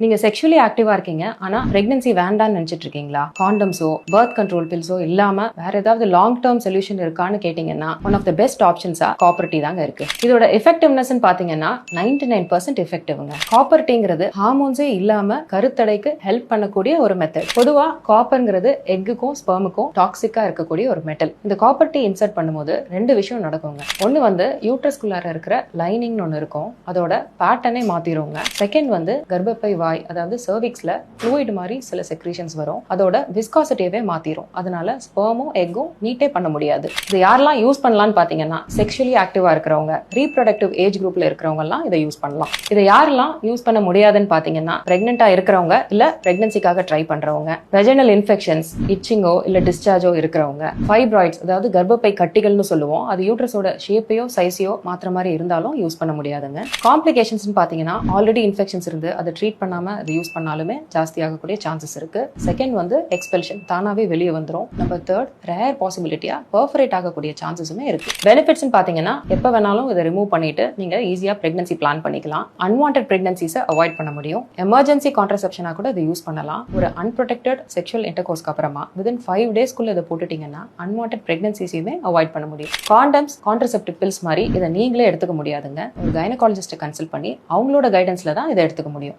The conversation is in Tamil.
நீங்க செக்ஷுவலி ஆக்டிவா இருக்கீங்க ஆனா பிரெக்னன்சி வேண்டாம்னு நினைச்சிட்டு இருக்கீங்களா? காண்டம்ஸோ பர்த் கண்ட்ரோல் பில்ஸோ இல்லாம வேற ஏதாவது லாங் டேர்ம் சொல்யூஷன் இருக்கான்னு கேட்டீங்கன்னா ஒன் ஆஃப் த பெஸ்ட் ஆப்ஷன்ஸா காப்பர் டீ தாங்க இருக்கு. இதோட எஃபெக்டிவ்னஸ் பாத்தீங்கன்னா 99% எஃபெக்டிவ்ங்க. காப்பர் டீங்கிறது ஹார்மோன்ஸே இல்லாம கருத்தடைக்கு ஹெல்ப் பண்ணக்கூடிய ஒரு மெத்தட். பொதுவா காப்பர்ங்கிறது எக்குக்கும் ஸ்பெர்முக்கும் டாக்ஸிக்கா இருக்கக்கூடிய ஒரு மெட்டல். இந்த காப்பர் டீ இன்சர்ட் பண்ணும்போது ரெண்டு விஷயம் நடக்குங்க. ஒன்னு யூட்ரஸ்குள்ளார இருக்கிற லைனிங் ஒன்னு இருக்கும், அதோட பேட்டர்னே மாத்திருவோங்க. செகண்ட் கர்ப்பப்பை அதாவது சர்விக்ஸ்ல ஃப்ளூயிட் மாதிரி சில செக்ரீஷன்ஸ் வரும், அதோட விஸ்காசிட்டியவே மாத்திரும். அதனால ஸ்பெர்மும் எக்கும் மீட்டே பண்ண முடியாது. இது யாரெல்லாம் யூஸ் பண்ணலாம்னு பாத்தீங்கன்னா செக்ஷுவலி ஆக்டிவா இருக்கிறவங்க, ரீப்ரொடக்டிவ் ஏஜ் குரூப்ல இருக்கிறவங்க எல்லாம் இதை யூஸ் பண்ணலாம். இதை யாரெல்லாம் யூஸ் பண்ண முடியாதுன்னு பாத்தீங்கன்னா பிரெக்னெண்டா இருக்கிறவங்க இல்ல பிரெக்னன்சிக்காக ட்ரை பண்றவங்க, வெஜினல் இன்ஃபெக்ஷன்ஸ், இச்சிங்கோ இல்ல டிஸ்சார்ஜோ இருக்கிறவங்க, ஃபைப்ராய்ட்ஸ் அதாவது கர்ப்பப்பை கட்டிகள்னு சொல்லுவோம், அது யூட்ரஸோட ஷேப்பையோ சைஸையோ மாத்திர மாதிரி இருந்தாலும் யூஸ் பண்ண முடியாதுங்க. காம்ப்ளிகேஷன்ஸ் பாத்தீங்கன்னா ஆல்ரெடி இன்ஃபெக்ஷன்ஸ் இருந்து அதை ட்ரீட் பண்ணாம அதை யூஸ் பண்ணாலுமே ஜாஸ்தி ஆகக்கூடிய சான்சஸ் இருக்கு. செகண்ட் எக்ஸ்பெல்ஷன் தானாவே வெளியே வந்துரும். நம்பர் தேர்ட் ரேர் பாசிபிலிட்டியா பெர்ஃபரேட் ஆகக்கூடிய சான்சஸுமே இருக்கு. பெனிஃபிட்ஸ் பாத்தீங்கன்னா எப்ப வேணாலும் இதை ரிமூவ் பண்ணிட்டு நீங்க ஈஸியா பிரெக்னன்சி பிளான் பண்ணிக்கலாம். அன்வான்டட் பிரெக்னன்சிஸை அவாய்ட் பண்ண முடியும். எமர்ஜென்சி கான்ட்ரசெப்ஷனா கூட இதை யூஸ் பண்ணலாம். ஒரு அன்ப்ரொடெக்டட் செக்ஷுவல் இன்டர்கோர்ஸ்க்கு அப்புறமா வித்தின் 5 டேஸ்க்குள்ள இதை போட்டுட்டீங்கன்னா அன்வான்டட் பிரெக்னன்சிஸையுமே அவாய்ட் பண்ண முடியும். காண்டம்ஸ், கான்ட்ரசெப்டிவ் பில்ஸ் மாதிரி இதை நீங்களே எடுத்துக்க முடியாதுங்க. ஒரு கைனகாலஜிஸ்ட்டை கன்சல்ட் பண்ணி அவங்களோட கைடன்ஸ்ல தான் இதை எடுத்துக்க முடியும்.